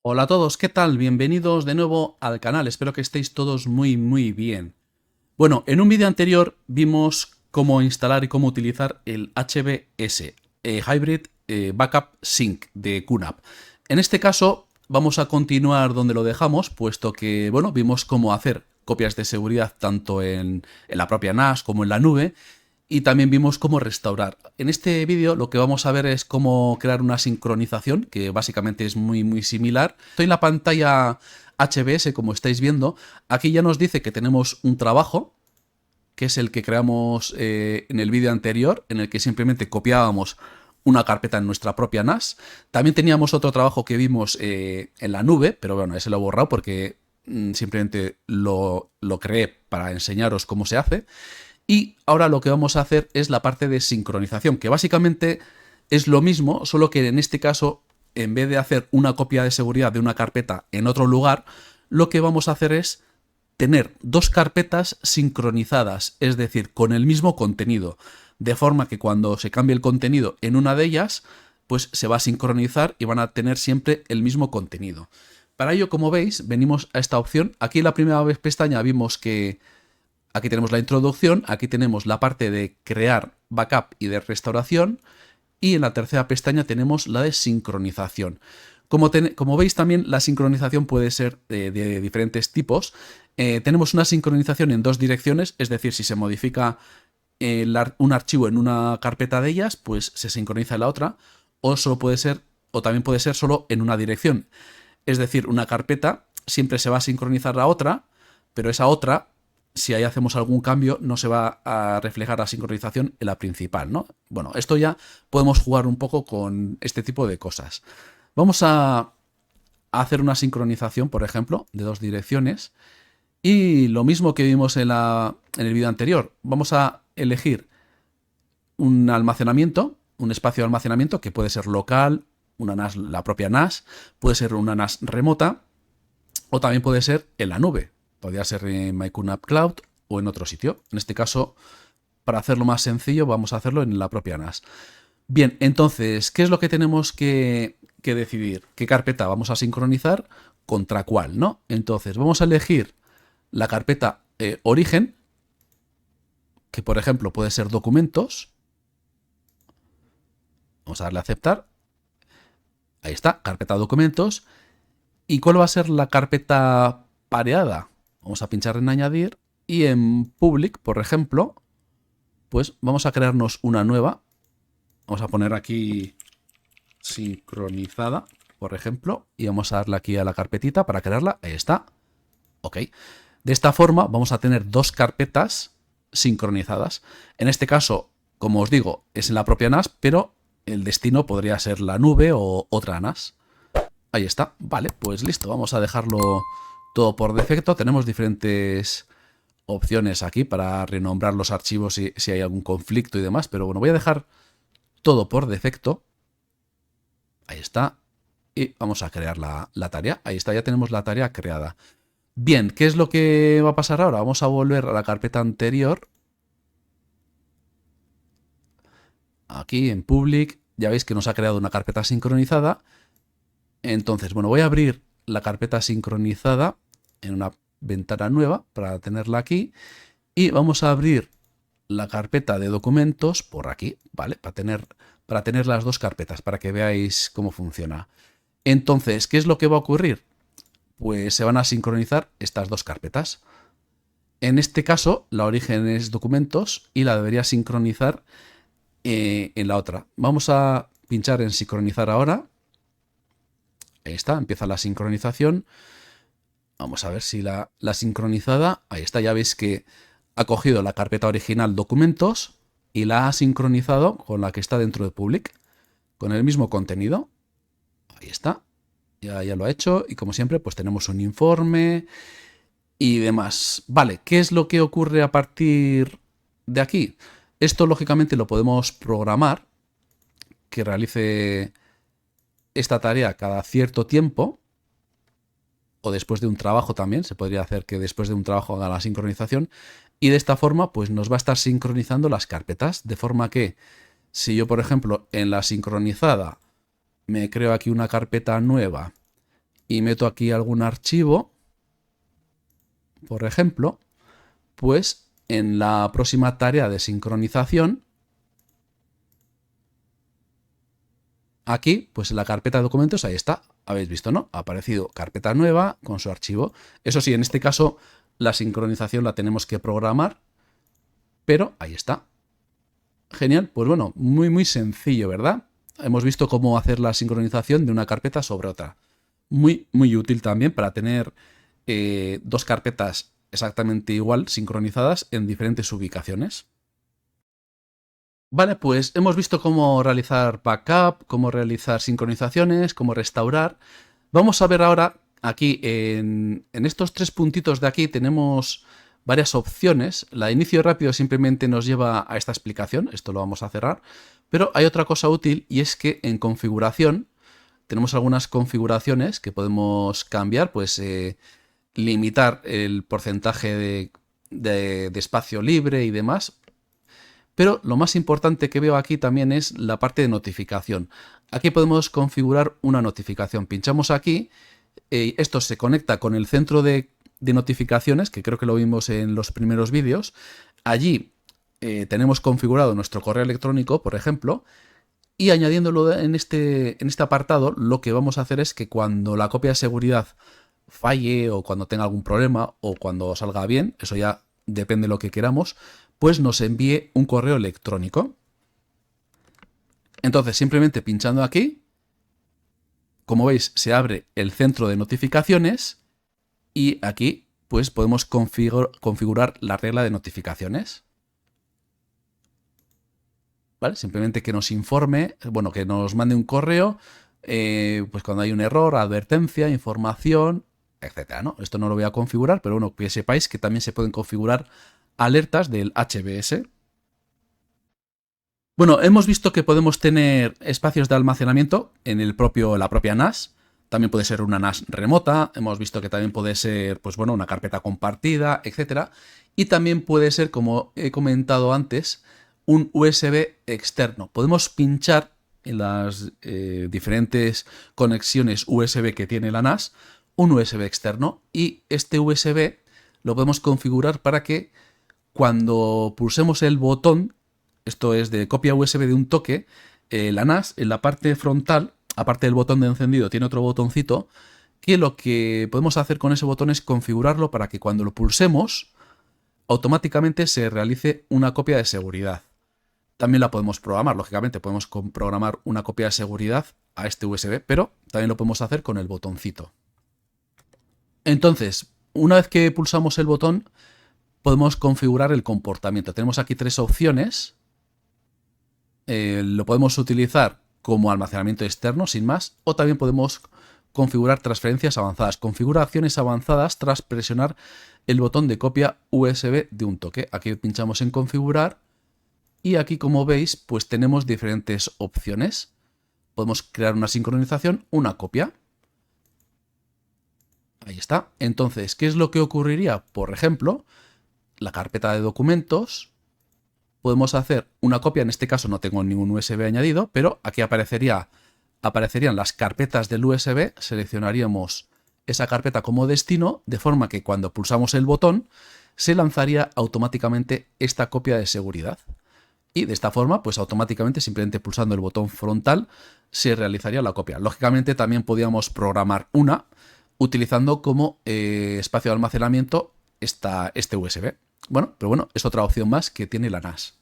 Hola a todos, ¿qué tal? Bienvenidos de nuevo al canal, espero que estéis todos muy bien. Bueno, en un vídeo anterior vimos cómo instalar y cómo utilizar el HBS, Hybrid Backup Sync de QNAP. En este caso vamos a continuar donde lo dejamos, puesto que, bueno, vimos cómo hacer copias de seguridad tanto en la propia NAS como en la nube, y también vimos cómo restaurar. En este vídeo lo que vamos a ver es cómo crear una sincronización, que básicamente es muy similar. Estoy en la pantalla HBS, como estáis viendo. Aquí ya nos dice que tenemos un trabajo, que es el que creamos en el vídeo anterior, en el que simplemente copiábamos una carpeta en nuestra propia NAS. También teníamos otro trabajo que vimos en la nube, pero bueno, ese lo he borrado porque simplemente lo creé para enseñaros cómo se hace. Y ahora lo que vamos a hacer es la parte de sincronización, que básicamente es lo mismo, solo que en este caso, en vez de hacer una copia de seguridad de una carpeta en otro lugar, lo que vamos a hacer es tener dos carpetas sincronizadas, es decir, con el mismo contenido, de forma que cuando se cambie el contenido en una de ellas, pues se va a sincronizar y van a tener siempre el mismo contenido. Para ello, como veis, venimos a esta opción. Aquí en la primera pestaña vimos que aquí tenemos la introducción, aquí tenemos la parte de crear backup y de restauración, y en la tercera pestaña tenemos la de sincronización. Como veis también la sincronización puede ser de diferentes tipos. Tenemos una sincronización en dos direcciones, es decir, si se modifica un archivo en una carpeta de ellas, pues se sincroniza en la otra, o solo puede ser, o también puede ser solo en una dirección. Es decir, una carpeta siempre se va a sincronizar a otra, pero esa otra, si ahí hacemos algún cambio, no se va a reflejar la sincronización en la principal, ¿no? Bueno, esto ya podemos jugar un poco con este tipo de cosas. Vamos a hacer una sincronización, por ejemplo, de dos direcciones. Y lo mismo que vimos en el vídeo anterior. Vamos a elegir un almacenamiento, un espacio de almacenamiento que puede ser local, una NAS, la propia NAS, puede ser una NAS remota o también puede ser en la nube. Podría ser en MyQNAP Cloud o en otro sitio. En este caso, para hacerlo más sencillo, vamos a hacerlo en la propia NAS. Bien, entonces, ¿qué es lo que tenemos que decidir? ¿Qué carpeta vamos a sincronizar contra cuál, no? Entonces, vamos a elegir la carpeta origen, que por ejemplo puede ser documentos. Vamos a darle a aceptar. Ahí está, carpeta documentos. ¿Y cuál va a ser la carpeta pareada? Vamos a pinchar en añadir y en public, por ejemplo, pues vamos a crearnos una nueva. Vamos a poner aquí sincronizada, por ejemplo, y vamos a darle aquí a la carpetita para crearla. Ahí está. Ok. De esta forma vamos a tener dos carpetas sincronizadas. En este caso, como os digo, es en la propia NAS, pero el destino podría ser la nube o otra NAS. Ahí está. Vale, pues listo. Vamos a dejarlo todo por defecto. Tenemos diferentes opciones aquí para renombrar los archivos si hay algún conflicto y demás, pero bueno, voy a dejar todo por defecto. Ahí está. Y vamos a crear la tarea. Ahí está, ya tenemos la tarea creada. Bien, ¿qué es lo que va a pasar ahora? Vamos a volver a la carpeta anterior. Aquí en Public, ya veis que nos ha creado una carpeta sincronizada. Entonces, bueno, voy a abrir la carpeta sincronizada en una ventana nueva para tenerla aquí. Y vamos a abrir la carpeta de documentos por aquí, ¿vale? Para tener las dos carpetas, para que veáis cómo funciona. Entonces, ¿qué es lo que va a ocurrir? Pues se van a sincronizar estas dos carpetas. En este caso, la origen es documentos y la debería sincronizar en la otra. Vamos a pinchar en sincronizar ahora. Ahí está, empieza la sincronización. Vamos a ver si la sincronizada, ahí está, ya veis que ha cogido la carpeta original documentos y la ha sincronizado con la que está dentro de public, con el mismo contenido. Ahí está, ya lo ha hecho y como siempre pues tenemos un informe y demás. Vale, ¿qué es lo que ocurre a partir de aquí? Esto lógicamente lo podemos programar que realice esta tarea cada cierto tiempo o después de un trabajo también, se podría hacer que después de un trabajo haga la sincronización y de esta forma pues nos va a estar sincronizando las carpetas, de forma que si yo por ejemplo en la sincronizada me creo aquí una carpeta nueva y meto aquí algún archivo, por ejemplo, pues en la próxima tarea de sincronización, aquí, pues en la carpeta de documentos, ahí está, habéis visto, ¿no? Ha aparecido carpeta nueva con su archivo. Eso sí, en este caso la sincronización la tenemos que programar, pero ahí está. Genial, pues bueno, muy sencillo, ¿verdad? Hemos visto cómo hacer la sincronización de una carpeta sobre otra. Muy útil también para tener dos carpetas exactamente igual, sincronizadas en diferentes ubicaciones. Vale, pues hemos visto cómo realizar backup, cómo realizar sincronizaciones, cómo restaurar. Vamos a ver ahora, aquí en estos 3 puntitos de aquí tenemos varias opciones. La de inicio rápido simplemente nos lleva a esta explicación, esto lo vamos a cerrar. Pero hay otra cosa útil y es que en configuración tenemos algunas configuraciones que podemos cambiar, pues limitar el porcentaje de espacio libre y demás. Pero lo más importante que veo aquí también es la parte de notificación. Aquí podemos configurar una notificación. Pinchamos aquí, esto se conecta con el centro de notificaciones, que creo que lo vimos en los primeros vídeos. Allí tenemos configurado nuestro correo electrónico, por ejemplo, y añadiéndolo en este apartado, lo que vamos a hacer es que cuando la copia de seguridad falle o cuando tenga algún problema o cuando salga bien, eso ya depende de lo que queramos, pues nos envíe un correo electrónico. Entonces, simplemente pinchando aquí, como veis, se abre el centro de notificaciones y aquí pues podemos configurar la regla de notificaciones. ¿Vale? Simplemente que nos informe, bueno, que nos mande un correo, pues cuando hay un error, advertencia, información, etcétera, ¿no? Esto no lo voy a configurar, pero bueno, que sepáis que también se pueden configurar alertas del HBS. Bueno, hemos visto que podemos tener espacios de almacenamiento en la propia NAS. También puede ser una NAS remota. Hemos visto que también puede ser, pues bueno, una carpeta compartida, etcétera. Y también puede ser, como he comentado antes, un USB externo. Podemos pinchar en las diferentes conexiones USB que tiene la NAS un USB externo y este USB lo podemos configurar para que cuando pulsemos el botón, esto es de copia USB de un toque, la NAS en la parte frontal, aparte del botón de encendido, tiene otro botoncito que lo que podemos hacer con ese botón es configurarlo para que cuando lo pulsemos automáticamente se realice una copia de seguridad. También la podemos programar, lógicamente podemos programar una copia de seguridad a este USB, pero también lo podemos hacer con el botoncito. Entonces, una vez que pulsamos el botón, podemos configurar el comportamiento. Tenemos aquí 3 opciones. Lo podemos utilizar como almacenamiento externo, sin más, o también podemos configurar transferencias avanzadas. Configuraciones avanzadas tras presionar el botón de copia USB de un toque. Aquí pinchamos en configurar y aquí, como veis, pues tenemos diferentes opciones. Podemos crear una sincronización, una copia. Ahí está. Entonces, ¿qué es lo que ocurriría? Por ejemplo, la carpeta de documentos, podemos hacer una copia, en este caso no tengo ningún USB añadido, pero aquí aparecerían las carpetas del USB, seleccionaríamos esa carpeta como destino, de forma que cuando pulsamos el botón se lanzaría automáticamente esta copia de seguridad. Y de esta forma, pues automáticamente, simplemente pulsando el botón frontal, se realizaría la copia. Lógicamente también podíamos programar una, utilizando como espacio de almacenamiento este USB. Bueno, pero bueno, es otra opción más que tiene la NAS.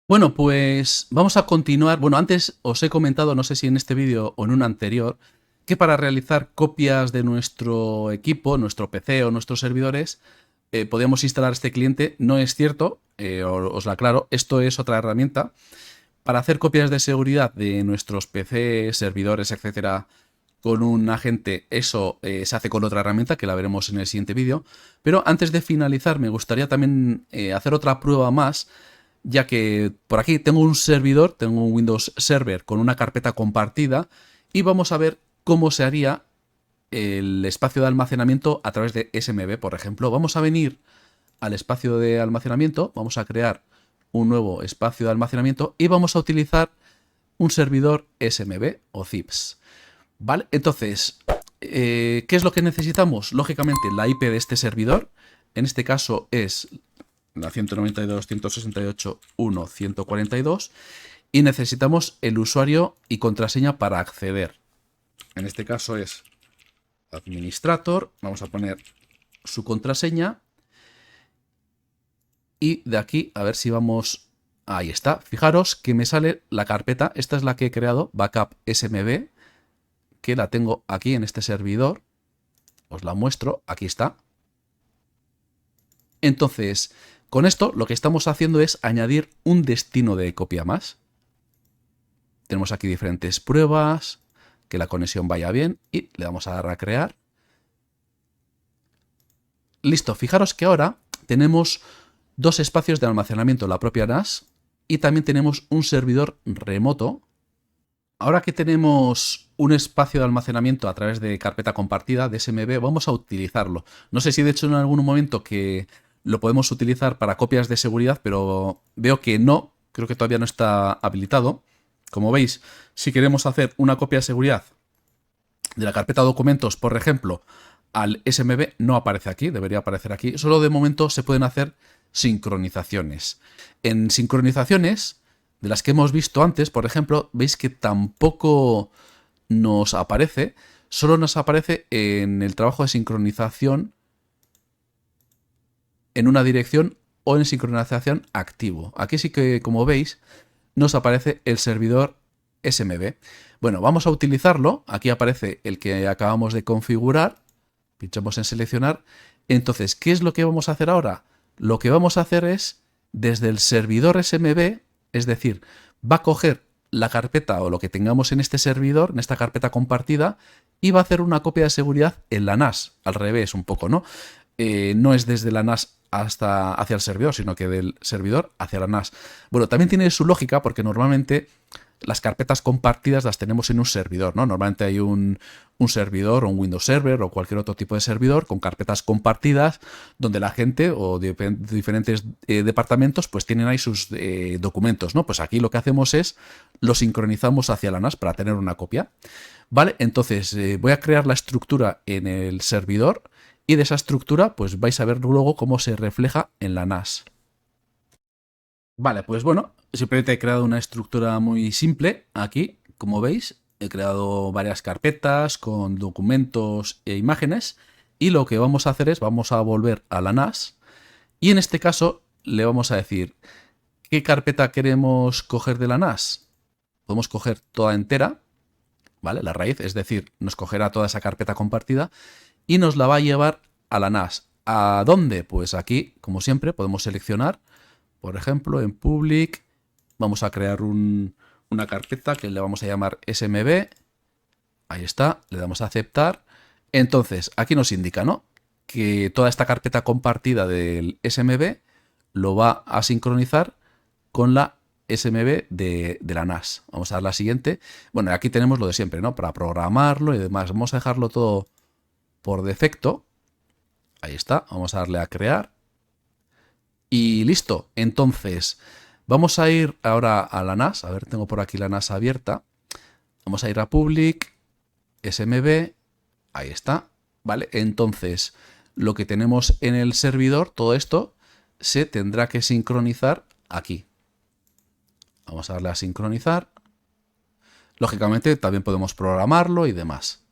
Bueno, pues vamos a continuar. Bueno, antes os he comentado, no sé si en este vídeo o en un anterior, que para realizar copias de nuestro equipo, nuestro PC o nuestros servidores, podíamos instalar este cliente. No es cierto, os lo aclaro, esto es otra herramienta. Para hacer copias de seguridad de nuestros PC, servidores, etcétera, con un agente, eso se hace con otra herramienta que la veremos en el siguiente vídeo. Pero antes de finalizar me gustaría también hacer otra prueba más, ya que por aquí tengo un servidor, tengo un Windows Server con una carpeta compartida y vamos a ver cómo se haría el espacio de almacenamiento a través de SMB, por ejemplo. Vamos a venir al espacio de almacenamiento, vamos a crear un nuevo espacio de almacenamiento y vamos a utilizar un servidor SMB o ZIPS. ¿Vale? Entonces, ¿qué es lo que necesitamos? Lógicamente, la IP de este servidor. En este caso es la 192.168.1.142. Y necesitamos el usuario y contraseña para acceder. En este caso es administrator. Vamos a poner su contraseña. Y de aquí, a ver si vamos... Ahí está. Fijaros que me sale la carpeta. Esta es la que he creado, backup SMB, que la tengo aquí en este servidor. Os la muestro. Aquí está. Entonces, con esto lo que estamos haciendo es añadir un destino de copia más. Tenemos aquí diferentes pruebas, que la conexión vaya bien y le damos a dar a crear. Listo, fijaros que ahora tenemos dos espacios de almacenamiento en la propia NAS y también tenemos un servidor remoto. Ahora que tenemos un espacio de almacenamiento a través de carpeta compartida de SMB, vamos a utilizarlo. No sé si de hecho en algún momento que lo podemos utilizar para copias de seguridad, pero veo que no, creo que todavía no está habilitado. Como veis, si queremos hacer una copia de seguridad de la carpeta documentos, por ejemplo, al SMB, no aparece aquí, debería aparecer aquí. Solo de momento se pueden hacer sincronizaciones. En sincronizaciones, de las que hemos visto antes, por ejemplo, veis que tampoco nos aparece, solo nos aparece en el trabajo de sincronización en una dirección o en sincronización activo. Aquí sí que, como veis, nos aparece el servidor SMB. Bueno, vamos a utilizarlo. Aquí aparece el que acabamos de configurar. Pinchamos en seleccionar. Entonces, ¿qué es lo que vamos a hacer ahora? Lo que vamos a hacer es, desde el servidor SMB, es decir, va a coger la carpeta o lo que tengamos en este servidor, en esta carpeta compartida, y va a hacer una copia de seguridad en la NAS. Al revés, un poco, ¿no? No es desde la NAS hacia el servidor, sino que del servidor hacia la NAS. Bueno, también tiene su lógica porque normalmente las carpetas compartidas las tenemos en un servidor, ¿no? Normalmente hay un servidor o un Windows Server o cualquier otro tipo de servidor con carpetas compartidas donde la gente o diferentes departamentos pues tienen ahí sus documentos, ¿no? Pues aquí lo que hacemos es lo sincronizamos hacia la NAS para tener una copia. Vale, entonces voy a crear la estructura en el servidor y de esa estructura pues vais a ver luego cómo se refleja en la NAS. Vale, pues bueno, simplemente he creado una estructura muy simple aquí, como veis. He creado varias carpetas con documentos e imágenes y lo que vamos a hacer es, vamos a volver a la NAS y en este caso le vamos a decir ¿qué carpeta queremos coger de la NAS? Podemos coger toda entera, ¿vale? La raíz, es decir, nos cogerá toda esa carpeta compartida y nos la va a llevar a la NAS. ¿A dónde? Pues aquí, como siempre, podemos seleccionar. Por ejemplo, en Public vamos a crear una carpeta que le vamos a llamar SMB. Ahí está, le damos a aceptar. Entonces, aquí nos indica, ¿no?, que toda esta carpeta compartida del SMB lo va a sincronizar con la SMB de la NAS. Vamos a dar la siguiente. Bueno, aquí tenemos lo de siempre, ¿no?, para programarlo y demás. Vamos a dejarlo todo por defecto. Ahí está, vamos a darle a crear. Y listo, entonces vamos a ir ahora a la NAS. A ver, tengo por aquí la NAS abierta. Vamos a ir a Public, SMB, ahí está. Vale, entonces lo que tenemos en el servidor, todo esto, se tendrá que sincronizar aquí. Vamos a darle a sincronizar. Lógicamente también podemos programarlo y demás.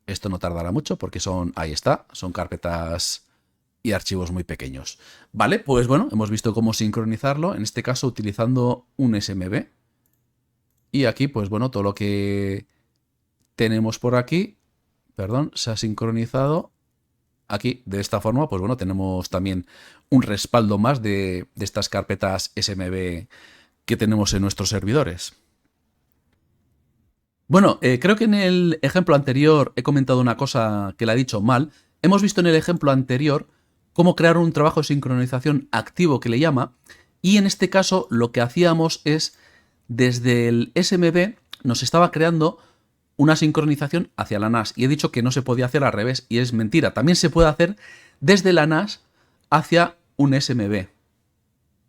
Esto no tardará mucho porque son, ahí está, son carpetas y archivos muy pequeños. Vale, pues bueno, hemos visto cómo sincronizarlo, en este caso utilizando un SMB. Y aquí, pues bueno, todo lo que tenemos por aquí, perdón, se ha sincronizado. Aquí, de esta forma, pues bueno, tenemos también un respaldo más de estas carpetas SMB que tenemos en nuestros servidores. Bueno, creo que en el ejemplo anterior he comentado una cosa que la he dicho mal. Hemos visto en el ejemplo anterior cómo crear un trabajo de sincronización activo que le llama, y en este caso lo que hacíamos es, desde el SMB nos estaba creando una sincronización hacia la NAS, y he dicho que no se podía hacer al revés, y es mentira, también se puede hacer desde la NAS hacia un SMB.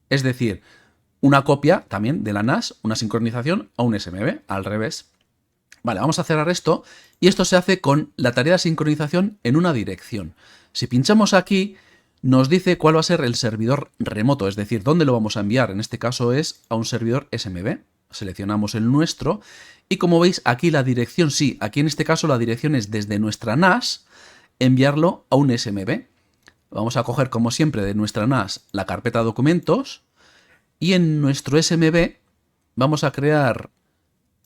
Es decir, una copia también de la NAS, una sincronización a un SMB, al revés. Vale, vamos a cerrar esto y esto se hace con la tarea de sincronización en una dirección. Si pinchamos aquí, nos dice cuál va a ser el servidor remoto, es decir, dónde lo vamos a enviar. En este caso es a un servidor SMB. Seleccionamos el nuestro y como veis aquí la dirección, sí, aquí en este caso la dirección es desde nuestra NAS enviarlo a un SMB. Vamos a coger como siempre de nuestra NAS la carpeta documentos y en nuestro SMB vamos a crear,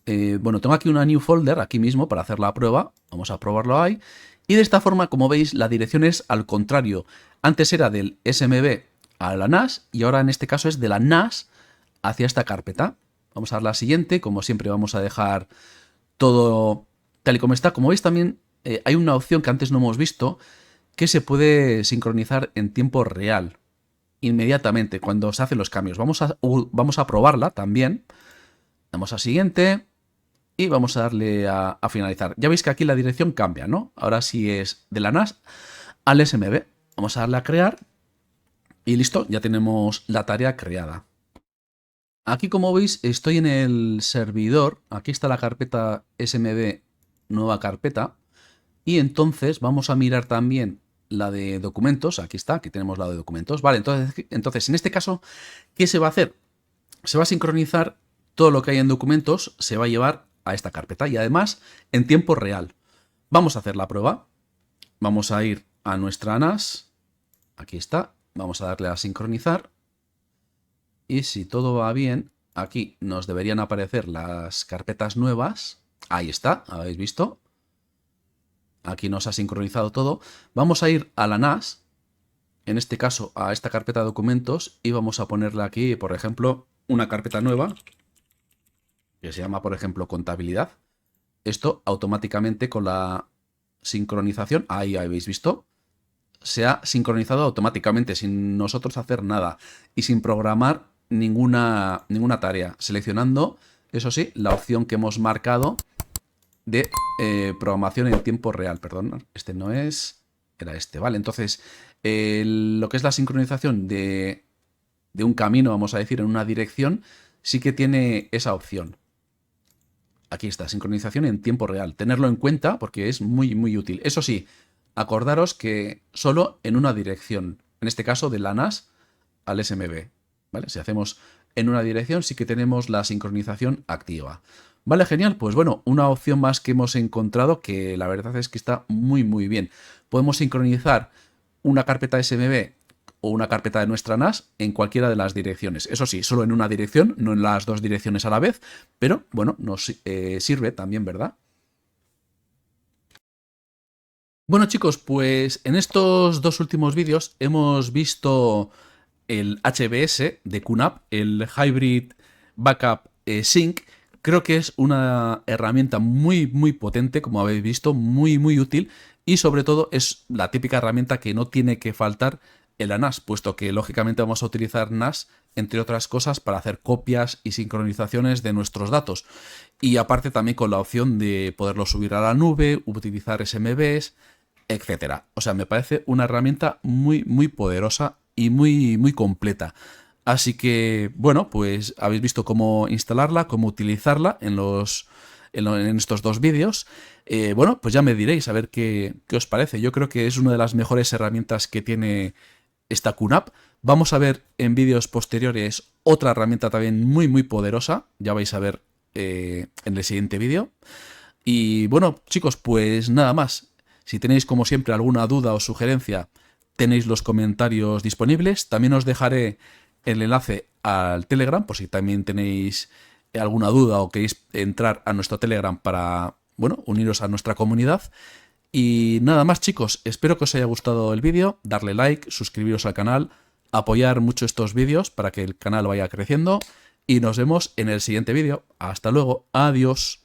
bueno, tengo aquí una new folder aquí mismo para hacer la prueba, vamos a probarlo ahí. Y de esta forma, como veis, la dirección es al contrario. Antes era del SMB a la NAS y ahora en este caso es de la NAS hacia esta carpeta. Vamos a dar la siguiente, como siempre vamos a dejar todo tal y como está. Como veis también hay una opción que antes no hemos visto que se puede sincronizar en tiempo real, inmediatamente, cuando se hacen los cambios. Vamos a probarla también. Damos a siguiente y vamos a darle a finalizar. Ya veis que aquí la dirección cambia, ¿no? Ahora sí es de la NAS al SMB. Vamos a darle a crear y listo, ya tenemos la tarea creada. Aquí, como veis, estoy en el servidor. Aquí está la carpeta SMB, nueva carpeta. Y entonces vamos a mirar también la de documentos. Aquí está, aquí tenemos la de documentos. Vale, entonces en este caso, ¿qué se va a hacer? Se va a sincronizar todo lo que hay en documentos, se va a llevar a esta carpeta y además en tiempo real. Vamos a hacer la prueba. Vamos a ir a nuestra NAS. Aquí está. Vamos a darle a sincronizar. Y si todo va bien, aquí nos deberían aparecer las carpetas nuevas. Ahí está, habéis visto. Aquí nos ha sincronizado todo. Vamos a ir a la NAS, en este caso a esta carpeta de documentos, y vamos a ponerle aquí, por ejemplo, una carpeta nueva, que se llama, por ejemplo, contabilidad. Esto automáticamente con la sincronización, ahí habéis visto, se ha sincronizado automáticamente, sin nosotros hacer nada y sin programar ninguna tarea, seleccionando, eso sí, la opción que hemos marcado de programación en tiempo real. Perdón, este no es, era este, ¿vale? Entonces, lo que es la sincronización de un camino, vamos a decir, en una dirección, sí que tiene esa opción. Aquí está, sincronización en tiempo real. Tenerlo en cuenta porque es muy, muy útil. Eso sí, acordaros que solo en una dirección, en este caso de la NAS al SMB, ¿vale? Si hacemos en una dirección sí que tenemos la sincronización activa. Vale, genial, pues bueno, una opción más que hemos encontrado que la verdad es que está muy, muy bien. Podemos sincronizar una carpeta SMB o una carpeta de nuestra NAS en cualquiera de las direcciones. Eso sí, solo en una dirección, no en las dos direcciones a la vez, pero bueno, nos sirve también, ¿verdad? Bueno, chicos, pues en estos dos últimos vídeos hemos visto el HBS de QNAP, el Hybrid Backup Sync. Creo que es una herramienta muy, muy potente, como habéis visto, muy, muy útil, y sobre todo es la típica herramienta que no tiene que faltar en la NAS, puesto que lógicamente vamos a utilizar NAS, entre otras cosas, para hacer copias y sincronizaciones de nuestros datos. Y aparte también con la opción de poderlo subir a la nube, utilizar SMBs, etcétera. O sea, me parece una herramienta muy, muy poderosa y muy, muy completa. Así que, bueno, pues habéis visto cómo instalarla, cómo utilizarla en estos dos vídeos. Bueno, pues ya me diréis a ver qué os parece. Yo creo que es una de las mejores herramientas que tiene esta QNAP. Vamos a ver en vídeos posteriores otra herramienta también muy, muy poderosa. Ya vais a ver en el siguiente vídeo. Y bueno, chicos, pues nada más. Si tenéis, como siempre, alguna duda o sugerencia, tenéis los comentarios disponibles. También os dejaré el enlace al Telegram, por si también tenéis alguna duda o queréis entrar a nuestro Telegram para, bueno, uniros a nuestra comunidad. Y nada más, chicos, espero que os haya gustado el vídeo, darle like, suscribiros al canal, apoyar mucho estos vídeos para que el canal vaya creciendo y nos vemos en el siguiente vídeo. Hasta luego, adiós.